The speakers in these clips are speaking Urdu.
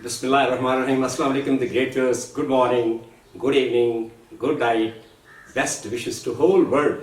Bismillahirrahmanirrahim. Assalamu alaikum, the great viewers. Good morning, good evening, good night. Best wishes to whole world.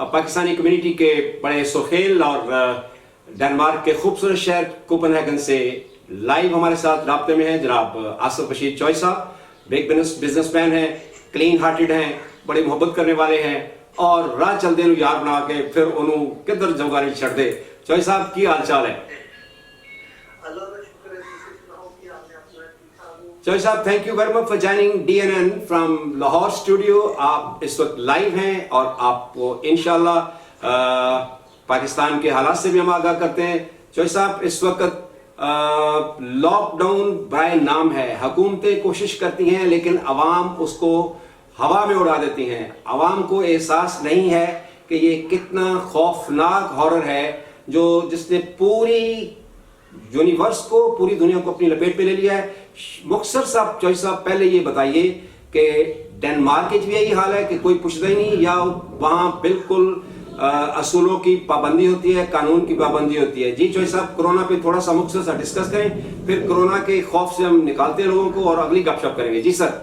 Pakistani community کے بڑے سخیل اور ڈنمارک کے خوبصورت شہر کوپن ہیگن سے لائیو ہمارے ساتھ رابطے میں ہیں جناب آصف رشید چوئی صاحب. بگ بزنس مین ہیں, کلین ہارٹڈ ہیں, بڑی محبت کرنے والے ہیں اور راہ چلتے ہیں یار بنا کے پھر انہوں کدھر جمگاری چھڑ دے. چوئی صاحب کی حال چال ہے؟ چوئی صاحب thank you very much for joining DNN from Lahore studio. آپ اس وقت لائیو ہیں اور آپ کو انشاءاللہ پاکستان کے حالات سے بھی ہم آگاہ کرتے ہیں. چوئی صاحب اس وقت لاک ڈاؤن برائے نام ہے, حکومتیں کوشش کرتی ہیں لیکن عوام اس کو ہوا میں اڑا دیتی ہیں. عوام کو احساس نہیں ہے کہ یہ کتنا خوفناک ہارر ہے جس نے پوری یونیورس کو, پوری دنیا کو اپنی لپیٹ پہ لے لیا ہے. مختصر صاحب چوئی صاحب پہلے یہ بتائیے کہ ڈنمارک میں یہی حال ہے کہ کوئی پوچھتا ہی نہیں, یا وہاں بالکل اصولوں کی پابندی ہوتی ہے, قانون کی پابندی ہوتی ہے؟ جی چوئی صاحب کرونا پہ تھوڑا سا مختصر سا ڈسکس کریں, پھر کرونا کے خوف سے ہم نکالتے ہیں لوگوں کو اور اگلی گپ شپ کریں گے. جی سر.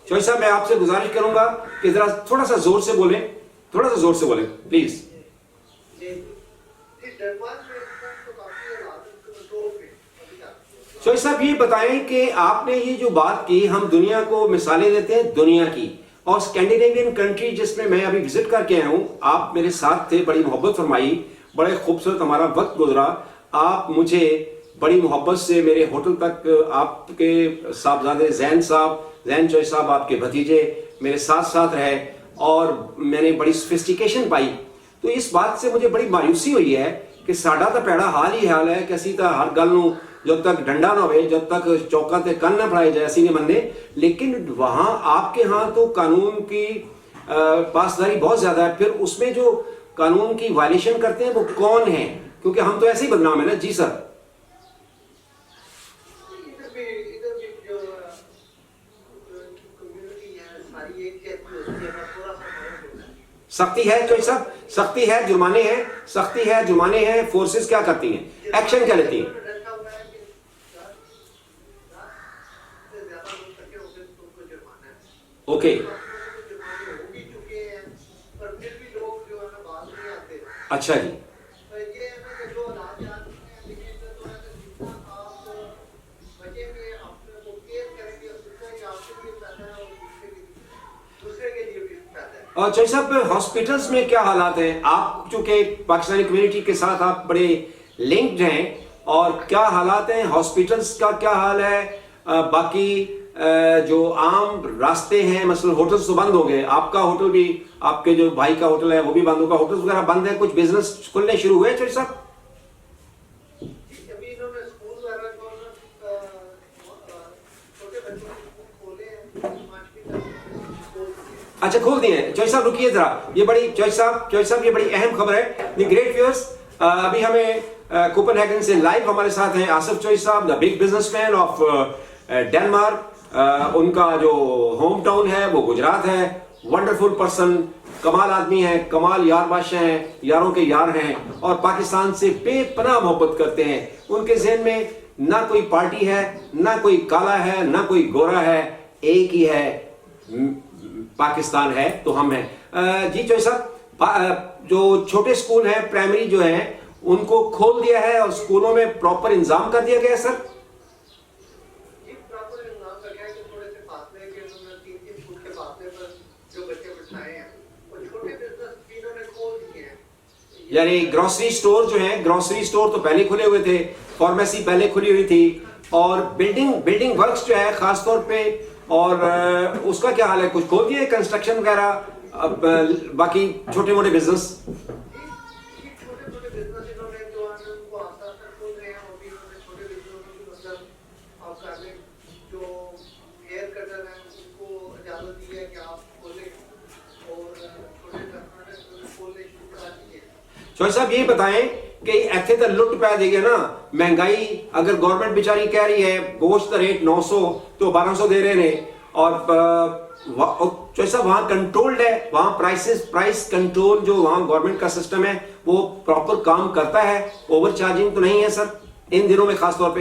چوئی صاحب میں آپ سے گزارش کروں گا کہ ذرا تھوڑا سا زور سے بولیں, تھوڑا سا زور سے بولیں پلیز. چوئی صاحب یہ بتائیں کہ آپ نے یہ جو بات کی, ہم دنیا کو مثالیں دیتے ہیں دنیا کی, اور اسکینڈینیوین کنٹری جس میں میں ابھی وزٹ کر کے آیا ہوں, آپ میرے ساتھ تھے, بڑی محبت فرمائی, بڑے خوبصورت ہمارا وقت گزرا. آپ مجھے بڑی محبت سے میرے ہوٹل تک, آپ کے صاحبزادے زین چوئی صاحب آپ کے بھتیجے میرے ساتھ رہے اور میں نے بڑی سفسٹیکیشن پائی. تو اس بات سے مجھے بڑی مایوسی ہوئی ہے کہ ساڈا تو پیڑا حال ہی حال ہے کہ اسی تو ہر گل نو جب تک ڈنڈا نہ ہوئے, جب تک چوکا تے کن نہ پڑھائے جائے اسی نہیں مننے. لیکن وہاں آپ کے ہاں تو قانون کی پاسداری بہت زیادہ ہے. پھر اس میں جو قانون کی وائلیشن کرتے ہیں وہ کون ہیں؟ کیونکہ ہم تو ایسے ہی بدنام ہیں نا. جی سر. سختی ہے چوئی صاحب, سختی ہے, جرمانے ہیں, سختی ہے, جرمانے ہیں. فورسز کیا کرتی ہیں, ایکشن کیا لیتی ہیں؟ اوکے, اچھا جی. اور چوئی صاحب ہاسپٹلس میں کیا حالات ہیں؟ آپ چونکہ پاکستانی کمیونٹی کے ساتھ آپ بڑے لنکڈ ہیں, اور کیا حالات ہیں ہاسپٹلس کا, کیا حال ہے؟ باقی جو عام راستے ہیں, مثلا ہوٹلس تو بند ہو گئے, آپ کا ہوٹل بھی, آپ کے جو بھائی کا ہوٹل ہے وہ بھی بند ہوگا, ہوٹلس وغیرہ بند ہیں, کچھ بزنس کھلنے شروع ہوئے چوئی صاحب؟ اچھا کھول دیے ہیں. چوئی صاحب رکیے ذرا, یہ بڑی چوئی صاحب یہ بڑی اہم خبر ہے. دی گریٹ ویورز, ابھی ہمیں کوپن ہیگن سے لائیو ہمارے ساتھ ہیں آصف چوئی صاحب, the big businessman of Denmark. ان کا جو ہوم ٹاؤن ہے وہ گجرات ہے. ونڈرفل پرسن, کمال آدمی ہیں, کمال یار بادشاہ ہیں, یاروں کے یار ہیں, اور پاکستان سے بے پناہ محبت کرتے ہیں. ان کے ذہن میں نہ کوئی پارٹی ہے, نہ کوئی کالا ہے, نہ کوئی گورا ہے, ایک ہی ہے, پاکستان ہے تو ہم ہیں. جی چوئی صاحب جو چھوٹے سکول ہیں, پرائمری جو ہیں, ان کو کھول دیا ہے اور سکولوں میں پراپر انضام کر دیا گیا ہے سر؟ یعنی گروسری سٹور جو ہیں, گروسری سٹور تو پہلے کھلے ہوئے تھے, فارمیسی پہلے کھلی ہوئی تھی, اور بلڈنگ ورکس جو ہے خاص طور پہ, اور اس کا کیا حال ہے؟ کچھ کھول دیے کنسٹرکشن وغیرہ, اب باقی چھوٹے موٹے بزنس؟ چوئی صاحب یہ بتائیں کہ ایتھے تو لٹ پہ دے گیا نا, مہنگائی اگر گورنمنٹ بیچاری کہہ رہی ہے گوشت کا ریٹ 900 تو 1200 دے رہے ہیں, اور چوہے صاحب وہاں کنٹرولڈ ہے, وہاں پرائس کنٹرول جو وہاں گورنمنٹ کا سسٹم ہے وہ پراپر کام کرتا ہے, اوور چارجنگ تو نہیں ہے سر ان دنوں میں خاص طور پہ؟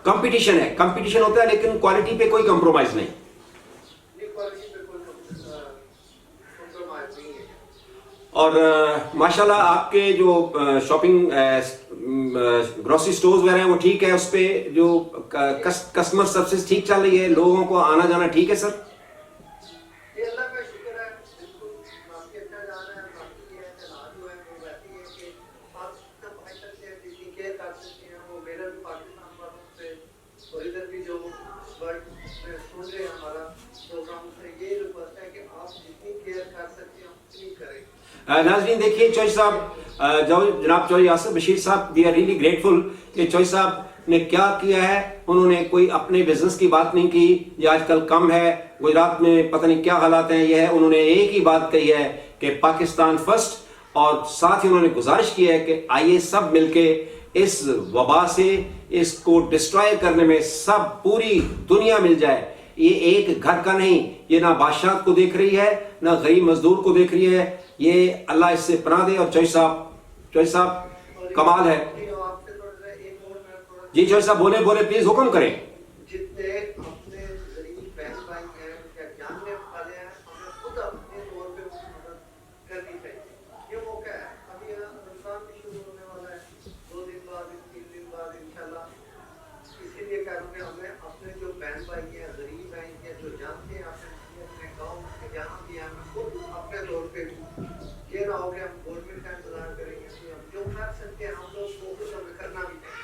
کمپٹیشن ہے, کمپٹیشن ہوتا ہے لیکن کوالٹی پہ کوئی کمپرومائز نہیں. اور ماشاءاللہ آپ کے جو شاپنگ گروسری سٹورز وغیرہ ہیں وہ ٹھیک ہے, اس پہ جو کسٹمر سروسز ٹھیک چل رہی ہے, لوگوں کو آنا جانا ٹھیک ہے سر؟ ناظرین دیکھیے چوہے صاحب, جناب چوہے یاسر بشیر صاحب, وی آر ریئلی گریٹفل کہ چوہے صاحب نے کیا کیا ہے. انہوں نے کوئی اپنے بزنس کی بات نہیں کی, یہ آج کل کم ہے, گجرات میں پتہ نہیں کیا حالات ہیں, یہ ہے انہوں نے ایک ہی بات کہی ہے کہ پاکستان فرسٹ, اور ساتھ ہی انہوں نے گزارش کی ہے کہ آئیے سب مل کے اس وبا سے اس کو ڈسٹرائے کرنے میں سب پوری دنیا مل جائے. یہ ایک گھر کا نہیں, یہ نہ بادشاہ کو دیکھ رہی ہے نہ غریب مزدور کو دیکھ رہی ہے, یہ اللہ اس سے پناہ دے. اور چوہے صاحب کمال ہے. جی چوہے صاحب بولے پلیز حکم کریں.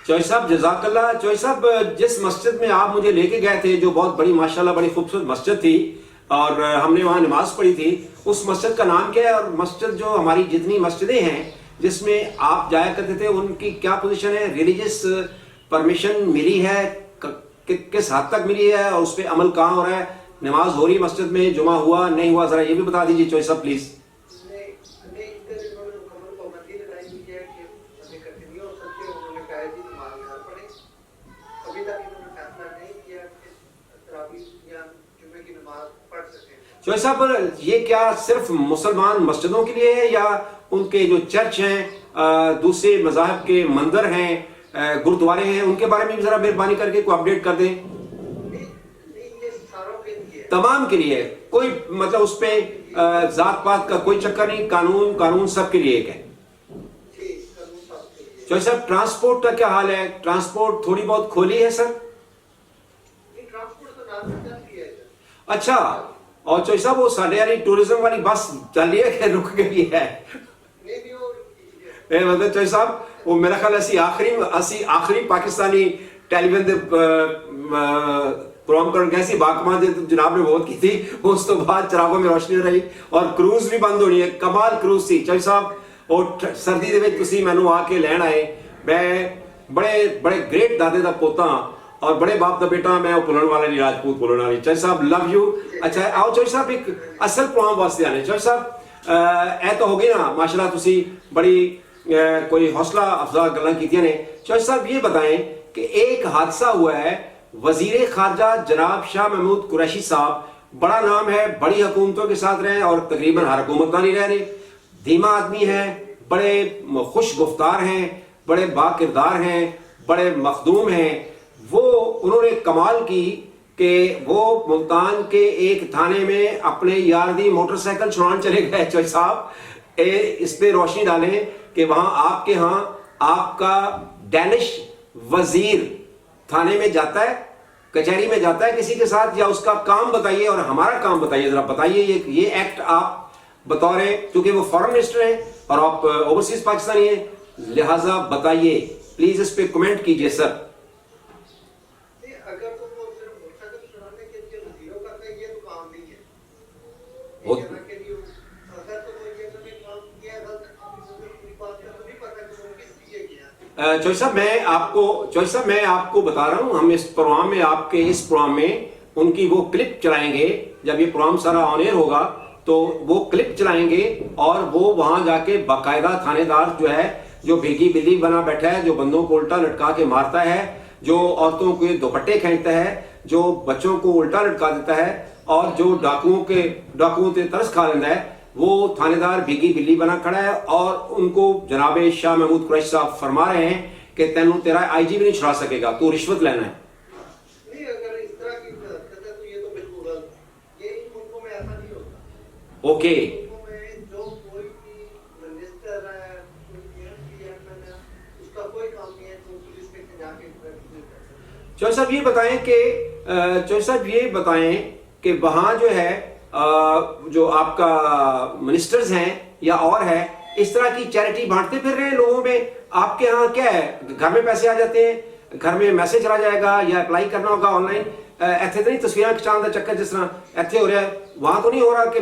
چوہے صاحب جزاک اللہ. چوہے صاحب جس مسجد میں آپ مجھے لے کے گئے تھے, جو بہت بڑی ماشاءاللہ بڑی خوبصورت مسجد تھی اور ہم نے وہاں نماز پڑھی تھی, اس مسجد کا نام کیا ہے؟ اور مسجد جو ہماری جتنی مسجدیں ہیں جس میں آپ جایا کرتے تھے ان کی کیا پوزیشن ہے؟ ریلیجس پرمیشن ملی ہے, کس حد تک ملی ہے, اور اس پہ عمل کہاں ہو رہا ہے؟ نماز ہو رہی مسجد میں, جمعہ ہوا نہیں ہوا, ذرا یہ بھی بتا دیجیے چوہے صاحب پلیز. چوہے صاحب یہ کیا صرف مسلمان مسجدوں کے لیے ہے یا ان کے جو چرچ ہیں, دوسرے مذاہب کے مندر ہیں, گردوارے ہیں, ان کے بارے میں بھی ذرا مہربانی کر کے کوئی اپڈیٹ کر دیں؟ تمام کے لیے, کوئی مطلب اس پہ ذات پات کا کوئی چکر نہیں, قانون سب کے لیے ایک ہے. چوہے صاحب ٹرانسپورٹ کا کیا حال ہے؟ ٹرانسپورٹ تھوڑی بہت کھولی ہے سر؟ اچھا, اور چوہے صاحب وہ ساڈے ٹورزم والی بس چل رہی ہے کہ رک گئی ہے؟ مطلب چوہے صاحب وہ میرا خیال اسی آخری پاکستانی ٹیلی ویژن پروگرام کرنے گئے سی, باقمہ جناب نے بہت کی تھی, اس تو بعد چراغوں میں روشنی رہی اور کروز بھی بند ہونی ہے. کمال کروز تھی چوہے صاحب, اور سردی دے وچ تسی مینوں آ کے لین آئے. میں بڑے گریٹ دادے دا پوتا اور بڑے باپ دا بیٹا, میں وہ بولن والا نہیں, راجپوت بولن والی. چوہے صاحب لو یو. اچھا آؤ چوہے صاحب ایک اصل پروگرام واسطے آنے. چوہے صاحب اے تو ہو گئی نا ماشاءاللہ, تسی بڑی کوئی حوصلہ افزا گلاں کیتیاں نے. چوہے صاحب یہ بتائیں کہ ایک حادثہ ہوا ہے, وزیر خارجہ جناب شاہ محمود قریشی صاحب, بڑا نام ہے, بڑی حکومتوں کے ساتھ رہے اور تقریباً ہر حکومت میں نہیں رہ رہے, دھیما آدمی ہیں, بڑے خوش گفتار ہیں, بڑے با کردار ہیں, بڑے مخدوم ہیں. وہ انہوں نے کمال کی کہ وہ ملتان کے ایک تھانے میں اپنے یار دی موٹر سائیکل چھڑان چلے گئے. چوہے صاحب اس پہ روشنی ڈالیں کہ وہاں آپ کے ہاں آپ کا ڈینش وزیر تھانے میں جاتا ہے, کچہری میں جاتا ہے کسی کے ساتھ, یا اس کا کام بتائیے اور ہمارا کام بتائیے, ذرا بتائیے یہ ایکٹ آپ بطور, کیونکہ وہ فارن منسٹر ہیں اور آپ اوورسیز پاکستانی ہیں, لہٰذا بتائیے پلیز, اس پہ کمنٹ کیجئے سر. چوہے صاحب میں آپ کو بتا رہا ہوں, ہم اس پروگرام میں آپ کے اس پروگرام میں ان کی وہ کلپ چلائیں گے. جب یہ پروگرام سارا آن ایئر ہوگا تو وہ کلپ چلائیں گے اور وہ وہاں جا کے باقاعدہ تھانے دار جو ہے جو بھیگی بلی بنا بیٹھا ہے, جو بندوں کو الٹا لٹکا کے مارتا ہے, جو عورتوں کے دوپٹے کھینچتا ہے, جو بچوں کو الٹا لٹکا دیتا ہے, اور جو ڈاکوؤں سے ترس کھا لیتا ہے, وہ تھانے دار بھیگی بلی بنا کھڑا ہے. اور ان کو جناب شاہ محمود قریشی صاحب فرما رہے ہیں کہ تینوں تیرا آئی جی بھی نہیں چھڑا سکے گا, تو رشوت لینا ہے. اوکے چوہدری صاحب یہ بتائیں کہ وہاں جو ہے جو آپ کا منسٹرز ہیں یا اور ہے, اس طرح کی چیریٹی بانٹتے پھر رہے ہیں لوگوں میں. آپ کے ہاں کیا ہے, گھر میں پیسے آ جاتے ہیں, گھر میں میسج چلا جائے گا یا اپلائی کرنا ہوگا آن لائن, ایتھے تو نہیں تصویریں کھچان دا چکر جس طرح ایتھے ہو رہا ہے, وہاں تو نہیں ہو رہا کہ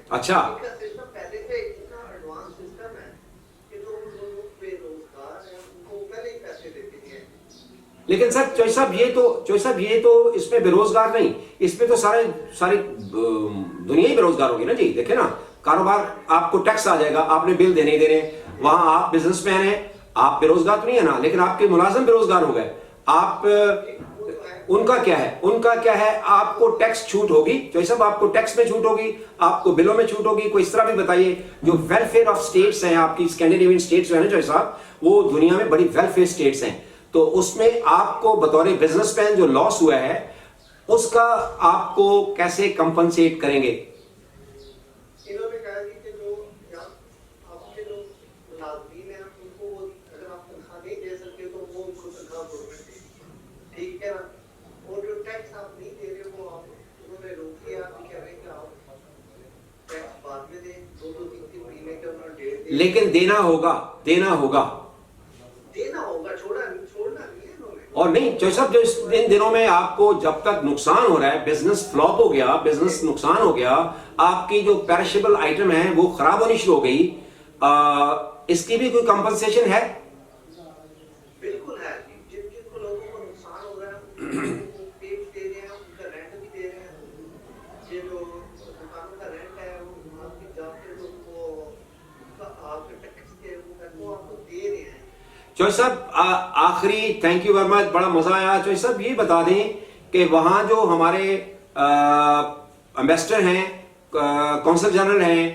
اچھا لیکن سر چوہدری صاحب یہ تو اس میں بے روزگار نہیں, اس میں تو ساری دنیا ہی بے روزگار ہوگی نا جی. دیکھیں نا, کاروبار آپ کو ٹیکس آ جائے گا, آپ نے بل دینے ہی دینے, وہاں آپ بزنس مین ہیں, آپ بے روزگار تو نہیں ہے نا, لیکن آپ کے ملازم بے روزگار ہو گئے. آپ ان کا کیا ہے, آپ کو ٹیکس چھوٹ ہوگی چوہدری صاحب, آپ کو ٹیکس میں چھوٹ ہوگی, آپ کو بلوں میں چھوٹ ہوگی. کوئی اس طرح بھی بتائیے, جو ویلفیئر آف سٹیٹس ہیں آپ کی اسکینڈینیوین اسٹیٹس جو ہے نا چوہدری صاحب, وہ دنیا میں بڑی ویلفیئر اسٹیٹس ہیں, تو اس میں آپ کو بطور بزنس مین جو لاس ہوا ہے اس کا آپ کو کیسے کمپنسیٹ کریں گے؟ انہوں نے کہا کہ جو آپ کے جو ملازمین ہیں ان کو اگر آپ تنخواہ نہیں دے سکتے تو وہ ان کو تنخواہ گورنمنٹ دے گی, ٹھیک ہے نا. اور جو ٹیکس آپ نہیں دے رہے وہ آپ انہوں نے روک لیا, آپ کہہ رہے ہیں کہ آپ ٹیکس بعد میں دیں, 2-3 مہینے کے انہوں نے ڈیٹ دی, لیکن دینا ہوگا چھوڑنا نہیں ہے انہوں نے. اور نہیں چوہدری صاحب, جو ان دنوں میں آپ کو جب تک نقصان ہو رہا ہے, بزنس فلاپ ہو گیا, بزنس نقصان ہو گیا, آپ کی جو پیرشیبل آئٹم ہیں وہ خراب ہونی شروع ہو گئی, اس کی بھی کوئی کمپنسیشن ہے؟ بالکل ہے جی, جن کو لوگوں کو نقصان ہو رہا ہے ان کو ٹیکس دے رہے ہیں, ان کا رینٹ بھی دے رہے ہیں. یہ جو دکانوں کا رینٹ ہے وہ آپ کی جاتے ہیں تو وہ آپ کے ٹیکس کے وہ آپ کو دے رہے ہیں. چوہدری صاحب آخری, تھینک یو ویری مچ, بڑا مزہ آیا. چوہدری صاحب یہ بتا دیں کہ وہاں جو ہمارے امبیسڈر ہیں, کونسل جنرل ہیں,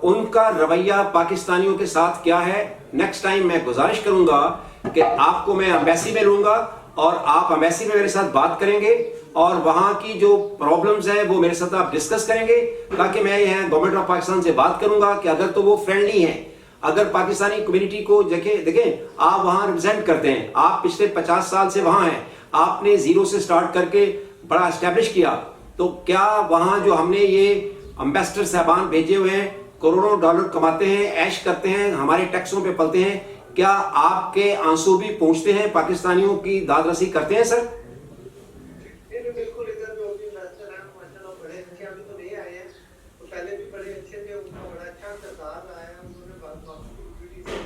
ان کا رویہ پاکستانیوں کے ساتھ کیا ہے؟ نیکسٹ ٹائم میں گزارش کروں گا کہ آپ کو میں امبیسی میں لوں گا اور آپ امبیسی میں میرے ساتھ بات کریں گے, اور وہاں کی جو پرابلمز ہیں وہ میرے ساتھ آپ ڈسکس کریں گے, تاکہ میں یہاں گورنمنٹ آف پاکستان سے بات کروں گا کہ اگر تو وہ فرینڈلی ہیں, اگر پاکستانی کمیونٹی کو دیکھیں آپ وہاں ریپرزینٹ کرتے ہیں, آپ پچھلے 50 سال سے وہاں ہیں, آپ نے زیرو سے سٹارٹ کر کے بڑا اسٹیبلش کیا, تو کیا وہاں جو ہم نے یہ امبیسڈر صاحبان بھیجے ہوئے ہیں, کروڑوں ڈالر کماتے ہیں, عیش کرتے ہیں, ہمارے ٹیکسوں پہ پلتے ہیں, کیا آپ کے آنسو بھی پہنچتے ہیں, پاکستانیوں کی داد رسی کرتے ہیں سر؟ بالکل, ادھر جو بھی امبیسڈر ہیں ماشاءاللہ بڑے اچھے, ابھی تو نہیں آئے ہیں, تو پہلے بھی بڑے اچھے تھے, ان کا بڑا اچھا کردار آیا ہے, انہوں نے کمیونٹی سے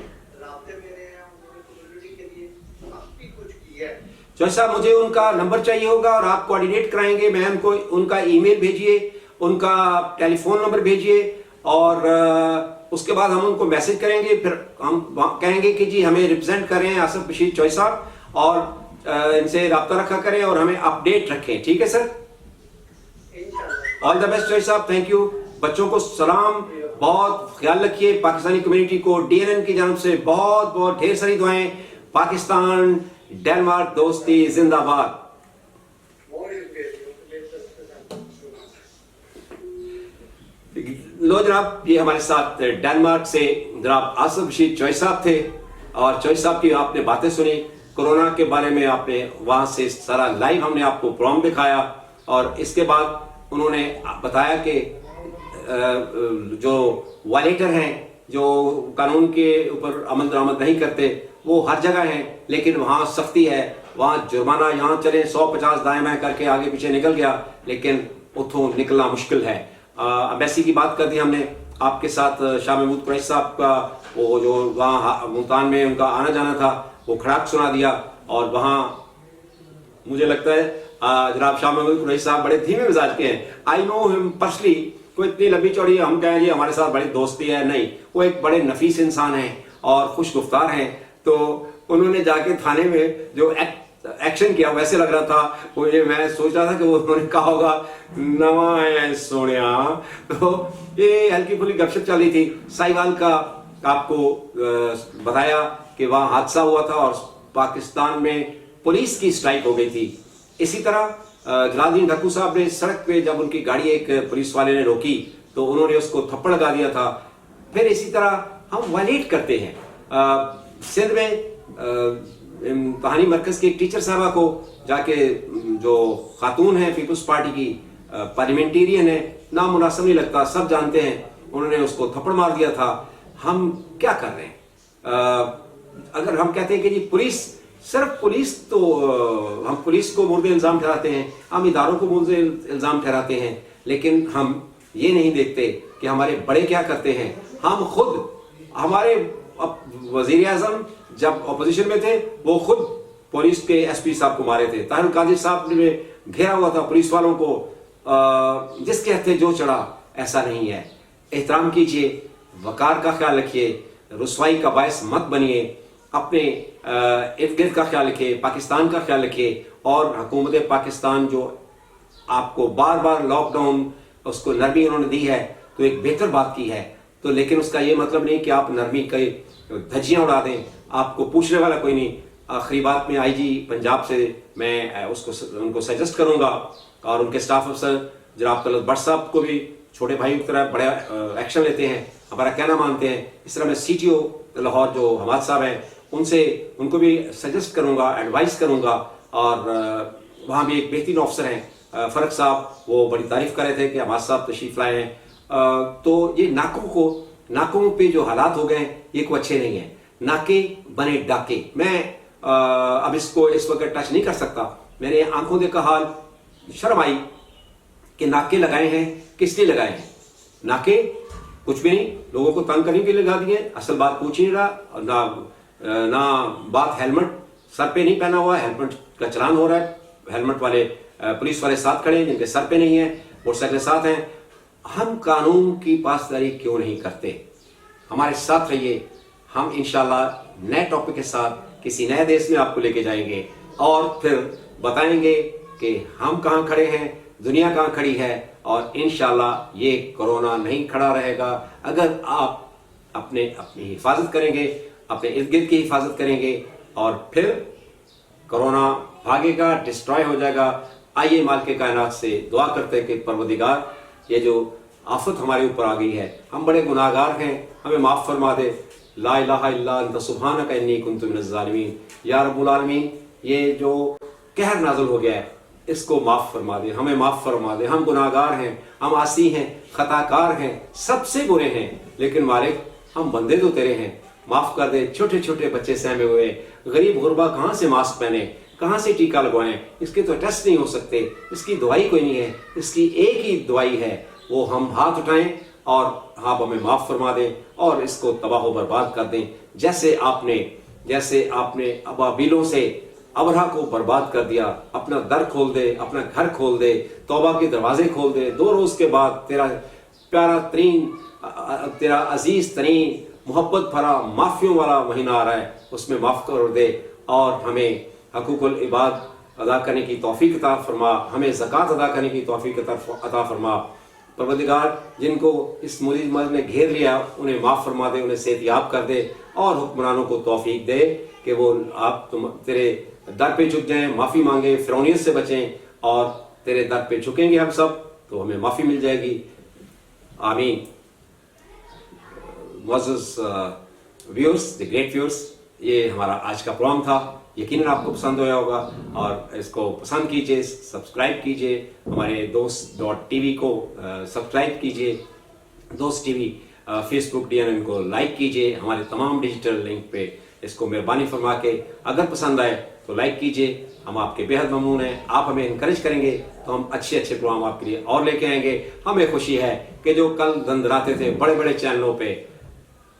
رابطے میں رہے ہیں, انہوں نے کمیونٹی کے لیے کافی کچھ کیا ہے. چوہدری صاحب مجھے ان کا نمبر چاہیے ہوگا اور آپ کوآرڈینیٹ کرائیں گے, میں ان کو ان کا ای میل بھیجیے, ان کا ٹیلی فون نمبر بھیجیے, اور اس کے بعد ہم ان کو میسج کریں گے, پھر ہم کہیں گے کہ جی ہمیں ریپرزینٹ کریں آصف بشیر چوہدری صاحب, اور ان سے رابطہ رکھا کریں اور ہمیں اپڈیٹ رکھیں, ٹھیک ہے سر؟ آل دا بیسٹ چوہدری صاحب, تھینک یو. بچوں کو سلام, بہت خیال رکھیے, پاکستانی کمیونٹی کو ڈی این این کی جانب سے بہت بہت ڈھیر ساری دعائیں. پاکستان ڈنمارک دوستی زندہ باد. لو جناب, یہ ہمارے ساتھ ڈنمارک سے جناب آصف بشیر چوہدری صاحب تھے, اور چوہدری صاحب کی آپ نے باتیں سنی, کورونا کے بارے میں آپ نے وہاں سے سارا لائیو ہم نے آپ کو پروگرام دکھایا, اور اس کے بعد انہوں نے بتایا کہ جو وائلیٹر ہیں, جو قانون کے اوپر عمل درآمد نہیں کرتے, وہ ہر جگہ ہیں, لیکن وہاں سختی ہے, وہاں جرمانہ یہاں چلیں 150 دائیں بائیں کر کے آگے پیچھے نکل گیا, لیکن اتوں نکلنا مشکل ہے. امبیسی کی بات کر دی ہم نے, آپ کے ساتھ شاہ محمود قریشی صاحب کا وہ جو وہاں ملتان میں ان کا آنا جانا تھا وہ کھڑاک سنا دیا، اور وہاں مجھے لگتا ہے جناب شاہ محمود قریشی صاحب بڑے دھیمے مزاج کے ہیں. آئی نو ہم پرسنلی، کوئی اتنی لمبی چوڑی ہم کہیں جی ہمارے ساتھ بڑی دوستی ہے، نہیں، وہ ایک بڑے نفیس انسان ہیں اور خوش گفتار ہیں. تو انہوں نے جا کے تھانے میں جو ایکشن کیا ویسے لگ رہا تھا، وہ یہ میں سوچ رہا تھا کہ وہ انہوں نے کہا ہوگا نواں ہے سونیا. تو یہ ہلکی پھلی گپ شپ چل رہی تھی. ساہیوال کا آپ کو بتایا کہ وہاں حادثہ ہوا تھا اور پاکستان میں پولیس کی اسٹرائک ہو گئی تھی. اسی طرح جلال الدین ڈھکو صاحب نے سڑک پہ جب ان کی گاڑی ایک پولیس والے نے روکی تو انہوں نے اس کو تھپڑ لگا دیا تھا. پھر اسی طرح ہم وائلیٹ کرتے ہیں. سندھ میں تہانی مرکز کی ایک ٹیچر صاحبہ کو جا کے، جو خاتون ہیں پیپلز پارٹی کی پارلیمنٹیرین ہے، نام مناسب نہیں لگتا، سب جانتے ہیں، انہوں نے اس کو تھپڑ مار دیا تھا. ہم کیا کر رہے ہیں؟ اگر ہم کہتے ہیں کہ جی پولیس، صرف پولیس، تو ہم پولیس کو مورد الزام ٹھہراتے ہیں، ہم اداروں کو مورد الزام ٹھہراتے ہیں، لیکن ہم یہ نہیں دیکھتے کہ ہمارے بڑے کیا کرتے ہیں. ہم خود، ہمارے وزیر اعظم جب اپوزیشن میں تھے وہ خود پولیس کے ایس پی صاحب کو مارے تھے. طاہر القادری صاحب نے گھیرا ہوا تھا پولیس والوں کو. جس کے ہتھے جو چڑھا، ایسا نہیں ہے. احترام کیجئے، وقار کا خیال رکھیے، رسوائی کا باعث مت بنیے، اپنے ارد گرد کا خیال رکھیے، پاکستان کا خیال رکھیے. اور حکومت پاکستان جو آپ کو بار بار لاک ڈاؤن، اس کو نرمی انہوں نے دی ہے تو ایک بہتر بات کی ہے. تو لیکن اس کا یہ مطلب نہیں کہ آپ نرمی کے دھجیاں اڑا دیں، آپ کو پوچھنے والا کوئی نہیں. آخری بات میں آئی جی پنجاب سے میں ان کو سجیسٹ کروں گا، اور ان کے سٹاف افسر جناب طلعت بٹ صاحب کو بھی چھوٹے بھائیوں کی طرح بڑے ایکشن لیتے ہیں، ہمارا کہنا مانتے ہیں. اس طرح میں سی ٹی او لاہور جو حماد صاحب ہیں ان کو بھی سجیسٹ کروں گا، ایڈوائز کروں گا. اور وہاں بھی ایک بہترین آفسر ہیں فرق صاحب، وہ بڑی تعریف کر رہے تھے کہ حماد صاحب تشریف لائے ہیں. تو یہ ناکوں پہ جو حالات ہو گئے ہیں یہ کوئی اچھے نہیں ہیں. ناکے بنے ڈاکے. میں اب اس کو اس وقت ٹچ نہیں کر سکتا. میں نے آنکھوں دیکھا حال، شرم آئی کہ ناکے لگائے ہیں، کس لیے لگائے ہیں؟ ناکے کچھ بھی نہیں، لوگوں کو تنگ کرنے کے لیے لگا دیے. اصل بات پوچھ نہیں رہا، نہ بات ہیلمٹ سر پہ نہیں پہنا ہوا، ہیلمٹ کا چلان ہو رہا ہے. ہیلمٹ والے پولیس والے ساتھ کھڑے ہیں جن کے سر پہ نہیں ہے، موٹر سائیکل ساتھ ہیں. ہم قانون کی پاسداری کیوں نہیں کرتے؟ ہمارے ساتھ رہیے. ہم انشاءاللہ نئے ٹاپک کے ساتھ کسی نئے دیش میں آپ کو لے کے جائیں گے اور پھر بتائیں گے کہ ہم کہاں کھڑے ہیں، دنیا کہاں کھڑی ہے. اور انشاءاللہ یہ کرونا نہیں کھڑا رہے گا اگر آپ اپنی حفاظت کریں گے، اپنے ارد گرد کی حفاظت کریں گے، اور پھر کرونا بھاگے گا، ڈسٹرائے ہو جائے گا. آئیے مالک کائنات سے دعا کرتے کہ پروردگار، یہ جو آفت ہمارے اوپر آ گئی ہے، ہم بڑے گناہگار ہیں، ہمیں معاف فرما دے. لا الہ الا انت سبحانک انی کنت من الظالمین. یا رب العالمین، یہ جو قہر نازل ہو گیا ہے اس کو معاف فرما دے، ہمیں معاف فرما دے. ہم گناہگار ہیں، ہم عاصی ہیں، خطا کار ہیں، سب سے برے ہیں، لیکن مالک ہم بندے تو تیرے ہیں، معاف کر دے. چھوٹے چھوٹے بچے سہمے ہوئے، غریب غربا کہاں سے ماسک پہنے، کہاں سے ٹیکہ لگوائیں؟ اس کے تو ٹیسٹ نہیں ہو سکتے، اس کی دوائی کوئی نہیں ہے. اس کی ایک ہی دوائی ہے، وہ ہم ہاتھ اٹھائیں اور آپ ہمیں معاف فرما دیں اور اس کو تباہ و برباد کر دیں. جیسے آپ نے ابابیلوں سے ابرہا کو برباد کر دیا. اپنا در کھول دے، اپنا گھر کھول دے، توبہ کے دروازے کھول دے. 2 روز کے بعد تیرا پیارا ترین، تیرا عزیز ترین، محبت بھرا، معافیوں والا مہینہ آ رہا ہے. اس میں معاف کر دے اور ہمیں حقوق العباد ادا کرنے کی توفیق عطا فرما، ہمیں زکوٰۃ ادا کرنے کی توفیق عطا فرما. پروردگار، جن کو اس مریض مرض نے گھیر لیا انہیں معاف فرما دے، انہیں صحت یاب کر دے، اور حکمرانوں کو توفیق دے کہ وہ تیرے در پہ جھک جائیں، معافی مانگیں، فرعونیت سے بچیں، اور تیرے در پہ جھکیں گے ہم سب تو ہمیں معافی مل جائے گی. آمین. معزز ویورز، دی گریٹ ویورز، یہ ہمارا آج کا پروگرام تھا. یقیناً آپ کو پسند ہویا ہوگا اور اس کو پسند کیجئے، سبسکرائب کیجئے. ہمارے دوست .tv کو سبسکرائب کیجئے، دوست ٹی وی فیس بک DNN کو لائک کیجئے. ہمارے تمام ڈیجیٹل لنک پہ اس کو مہربانی فرما کے اگر پسند آئے تو لائک کیجئے, ہم آپ کے بےحد ممنون ہیں. آپ ہمیں انکریج کریں گے تو ہم اچھے اچھے پروگرام آپ کے لیے اور لے کے آئیں گے. ہمیں خوشی ہے کہ جو کل دندراتے تھے بڑے بڑے چینلوں پہ,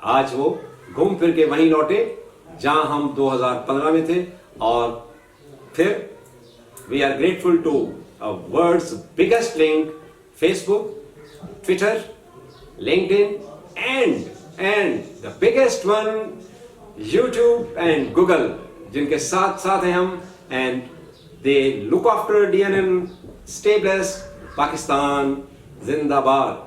آج وہ گھوم پھر کے وہیں لوٹے جہاں ہم 2015 میں تھے. اور پھر we are grateful to world's biggest link, Facebook, Twitter, LinkedIn, and the biggest one, YouTube and Google, جن کے ساتھ ساتھ ہیں ہم. and they look after DNN. Stay blessed. Pakistan Zindabad.